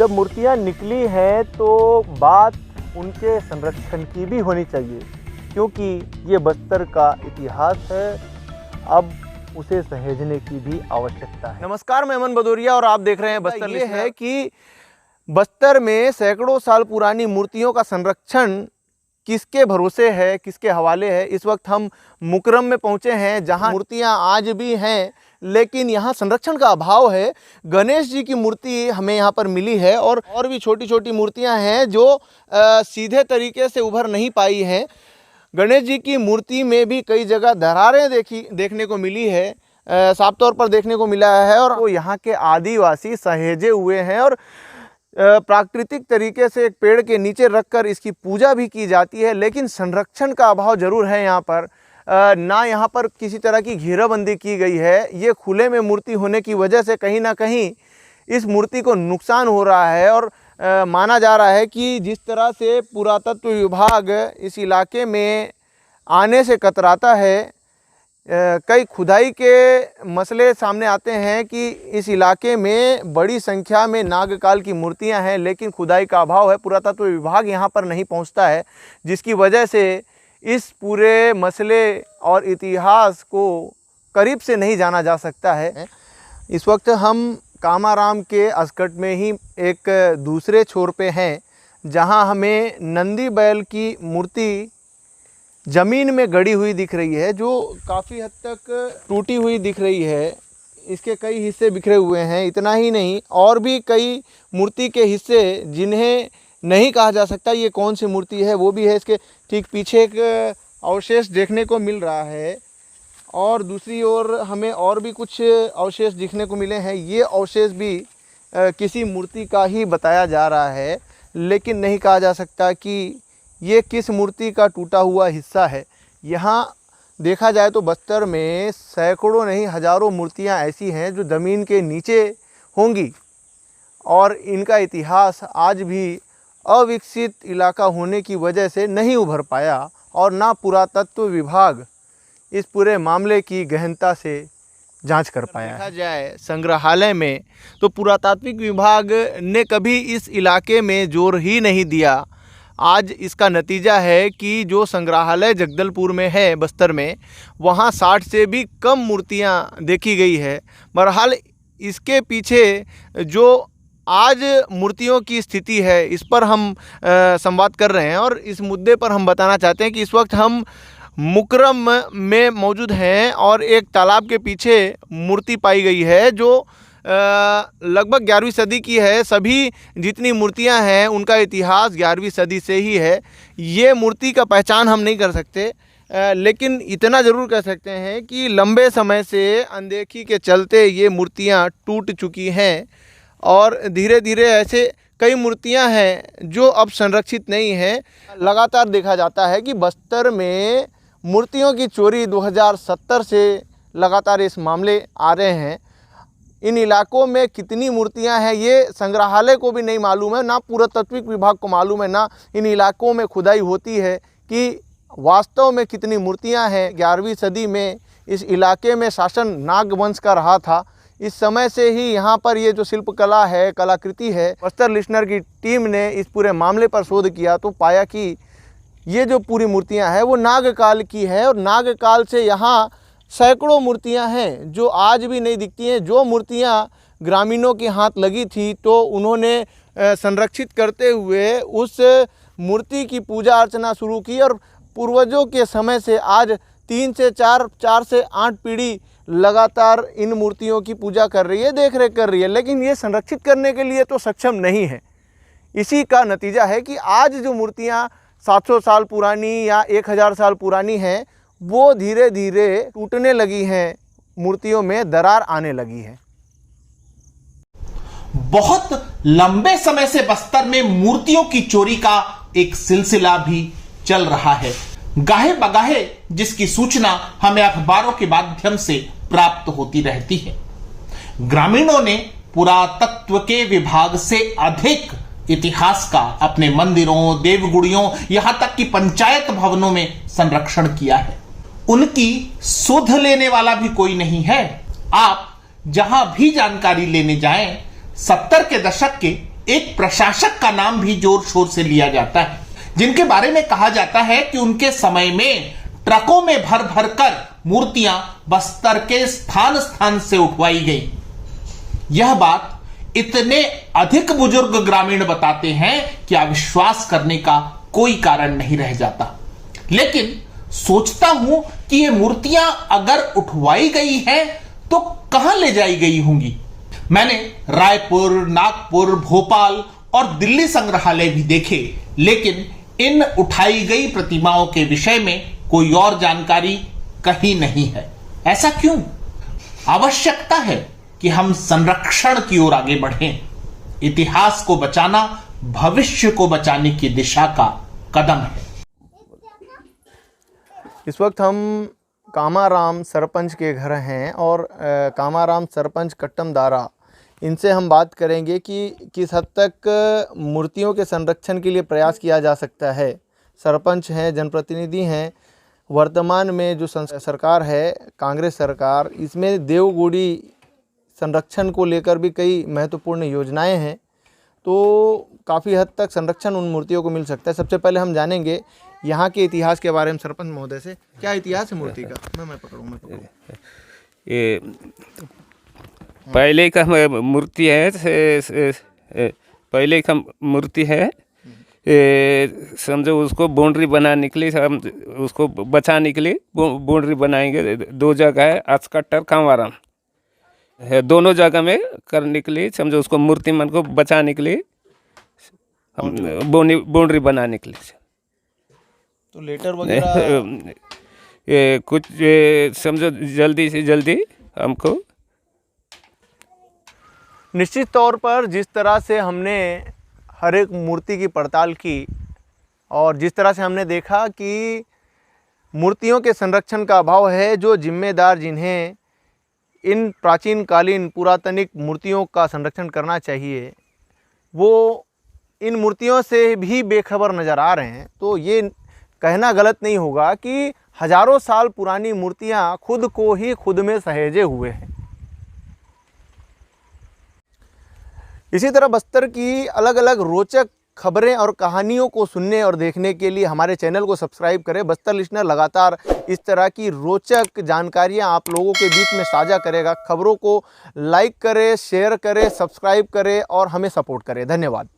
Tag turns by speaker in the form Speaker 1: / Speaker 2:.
Speaker 1: जब मूर्तियां निकली हैं तो बात उनके संरक्षण की भी होनी चाहिए, क्योंकि ये बस्तर का इतिहास है। अब उसे सहेजने की भी आवश्यकता है। नमस्कार, मैं अमन भदौरिया और आप देख रहे हैं बस्तर। ये है कि बस्तर में सैकड़ों साल पुरानी मूर्तियों का संरक्षण किसके भरोसे है, किसके हवाले है। इस वक्त हम मुकरम में पहुंचे हैं, जहां मूर्तियां आज भी हैं, लेकिन यहाँ संरक्षण का अभाव है। गणेश जी की मूर्ति हमें यहाँ पर मिली है और भी छोटी छोटी मूर्तियाँ हैं जो सीधे तरीके से उभर नहीं पाई हैं। गणेश जी की मूर्ति में भी कई जगह दरारें देखने को मिली है, साफ तौर पर देखने को मिला है। और वो यहाँ के आदिवासी सहेजे हुए हैं और प्राकृतिक तरीके से एक पेड़ के नीचे रखकर इसकी पूजा भी की जाती है। लेकिन संरक्षण का अभाव जरूर है यहाँ पर। ना यहाँ पर किसी तरह की घेराबंदी की गई है। ये खुले में मूर्ति होने की वजह से कहीं ना कहीं इस मूर्ति को नुकसान हो रहा है। और माना जा रहा है कि जिस तरह से पुरातत्व विभाग इस इलाके में आने से कतराता है, कई खुदाई के मसले सामने आते हैं कि इस इलाके में बड़ी संख्या में नागकाल की मूर्तियां हैं, लेकिन खुदाई का अभाव है। पुरातत्व विभाग यहां पर नहीं पहुंचता है, जिसकी वजह से इस पूरे मसले और इतिहास को करीब से नहीं जाना जा सकता है। इस वक्त हम कामाराम के अस्कट में ही एक दूसरे छोर पे हैं, जहां हमें नंदी बैल की मूर्ति ज़मीन में गड़ी हुई दिख रही है, जो काफ़ी हद तक टूटी हुई दिख रही है। इसके कई हिस्से बिखरे हुए हैं। इतना ही नहीं, और भी कई मूर्ति के हिस्से जिन्हें नहीं कहा जा सकता ये कौन सी मूर्ति है, वो भी है। इसके ठीक पीछे एक अवशेष देखने को मिल रहा है और दूसरी ओर हमें और भी कुछ अवशेष दिखने को मिले हैं। ये अवशेष भी किसी मूर्ति का ही बताया जा रहा है, लेकिन नहीं कहा जा सकता कि ये किस मूर्ति का टूटा हुआ हिस्सा है। यहाँ देखा जाए तो बस्तर में सैकड़ों नहीं हज़ारों मूर्तियाँ ऐसी हैं जो ज़मीन के नीचे होंगी और इनका इतिहास आज भी अविकसित इलाका होने की वजह से नहीं उभर पाया और ना पुरातत्व विभाग इस पूरे मामले की गहनता से जांच कर पाया। देखा जाए संग्रहालय में तो पुरातात्विक विभाग ने कभी इस इलाके में जोर ही नहीं दिया। आज इसका नतीजा है कि जो संग्रहालय जगदलपुर में है बस्तर में, वहाँ 60 से भी कम मूर्तियाँ देखी गई है। बहरहाल इसके पीछे जो आज मूर्तियों की स्थिति है, इस पर हम संवाद कर रहे हैं और इस मुद्दे पर हम बताना चाहते हैं कि इस वक्त हम मुकरम में मौजूद हैं और एक तालाब के पीछे मूर्ति पाई गई है जो लगभग 11वीं सदी की है। सभी जितनी मूर्तियां हैं उनका इतिहास 11वीं सदी से ही है। ये मूर्ति का पहचान हम नहीं कर सकते, लेकिन इतना ज़रूर कह सकते हैं कि लंबे समय से अनदेखी के चलते ये मूर्तियां टूट चुकी हैं और धीरे धीरे ऐसे कई मूर्तियां हैं जो अब संरक्षित नहीं हैं। लगातार देखा जाता है कि बस्तर में मूर्तियों की चोरी 2070 से लगातार इस मामले आ रहे हैं। इन इलाकों में कितनी मूर्तियां हैं ये संग्रहालय को भी नहीं मालूम है, ना पुरातात्विक विभाग को मालूम है, ना इन इलाकों में खुदाई होती है कि वास्तव में कितनी मूर्तियां हैं। 11वीं सदी में इस इलाके में शासन नागवंश का रहा था। इस समय से ही यहाँ पर ये जो शिल्पकला है, कलाकृति है, बस्तर लिसनर की टीम ने इस पूरे मामले पर शोध किया तो पाया कि ये जो पूरी मूर्तियाँ हैं वो नागकाल की है और नागकाल से यहाँ सैकड़ों मूर्तियां हैं जो आज भी नहीं दिखती हैं। जो मूर्तियां ग्रामीणों के हाथ लगी थी तो उन्होंने संरक्षित करते हुए उस मूर्ति की पूजा अर्चना शुरू की और पूर्वजों के समय से आज 3 से 4 से 8 पीढ़ी लगातार इन मूर्तियों की पूजा कर रही है, देख रेख कर रही है, लेकिन ये संरक्षित करने के लिए तो सक्षम नहीं है। इसी का नतीजा है कि आज जो मूर्तियाँ 700 साल पुरानी या 1000 साल पुरानी हैं वो धीरे धीरे टूटने लगी हैं, मूर्तियों में दरार आने लगी है।
Speaker 2: बहुत लंबे समय से बस्तर में मूर्तियों की चोरी का एक सिलसिला भी चल रहा है। गाहे बगाहे जिसकी सूचना हमें अखबारों के माध्यम से प्राप्त होती रहती है। ग्रामीणों ने पुरातत्व के विभाग से अधिक इतिहास का अपने मंदिरों, देवगुड़ियों, यहां तक कि पंचायत भवनों में संरक्षण किया है। उनकी सुध लेने वाला भी कोई नहीं है। आप जहां भी जानकारी लेने जाएं, 70 के दशक के एक प्रशासक का नाम भी जोर शोर से लिया जाता है, जिनके बारे में कहा जाता है कि उनके समय में ट्रकों में भर भर कर मूर्तियां बस्तर के स्थान स्थान से उठवाई गई। यह बात इतने अधिक बुजुर्ग ग्रामीण बताते हैं कि अविश्वास करने का कोई कारण नहीं रह जाता। लेकिन सोचता हूं कि ये मूर्तियां अगर उठवाई गई हैं तो कहां ले जाई गई होंगी। मैंने रायपुर, नागपुर, भोपाल और दिल्ली संग्रहालय भी देखे, लेकिन इन उठाई गई प्रतिमाओं के विषय में कोई और जानकारी कहीं नहीं है। ऐसा क्यों? आवश्यकता है कि हम संरक्षण की ओर आगे बढ़ें। इतिहास को बचाना भविष्य को बचाने की दिशा का कदम है।
Speaker 1: इस वक्त हम कामाराम सरपंच के घर हैं और कामाराम सरपंच कट्टम दारा, इनसे हम बात करेंगे कि किस हद तक मूर्तियों के संरक्षण के लिए प्रयास किया जा सकता है। सरपंच हैं, जनप्रतिनिधि हैं। वर्तमान में जो सरकार है, कांग्रेस सरकार, इसमें देवगुड़ी संरक्षण को लेकर भी कई महत्वपूर्ण योजनाएं हैं, तो काफ़ी हद तक संरक्षण उन मूर्तियों को मिल सकता है। सबसे पहले हम जानेंगे यहाँ के इतिहास के बारे में सरपंच महोदय से। क्या इतिहास है मूर्ति का? मैं पकड़ूँ।
Speaker 3: ये पहले का मूर्ति है, पहले का मूर्ति है। समझो उसको बाउंड्री बनाने के लिए, हम उसको बचाने के लिए बाउंड्री बनाएंगे। 2 जगह है, आचकट्टर, कांवाराम है, दोनों जगह में करने के लिए, समझो उसको मूर्ति मन को बचाने के लिए हम बाउंड्री बनाने के लिए।
Speaker 1: तो लेटर वगैरह
Speaker 3: कुछ समझो जल्दी से जल्दी हमको।
Speaker 1: निश्चित तौर पर जिस तरह से हमने हर एक मूर्ति की पड़ताल की और जिस तरह से हमने देखा कि मूर्तियों के संरक्षण का अभाव है, जो जिम्मेदार जिन्हें इन प्राचीन कालीन पुरातनिक मूर्तियों का संरक्षण करना चाहिए, वो इन मूर्तियों से भी बेखबर नज़र आ रहे हैं। तो ये कहना गलत नहीं होगा कि हजारों साल पुरानी मूर्तियां खुद को ही खुद में सहेजे हुए हैं। इसी तरह बस्तर की अलग अलग रोचक खबरें और कहानियों को सुनने और देखने के लिए हमारे चैनल को सब्सक्राइब करें। बस्तर लिस्टनर लगातार इस तरह की रोचक जानकारियां आप लोगों के बीच में साझा करेगा। खबरों को लाइक करें, शेयर करें, सब्सक्राइब करें और हमें सपोर्ट करें। धन्यवाद।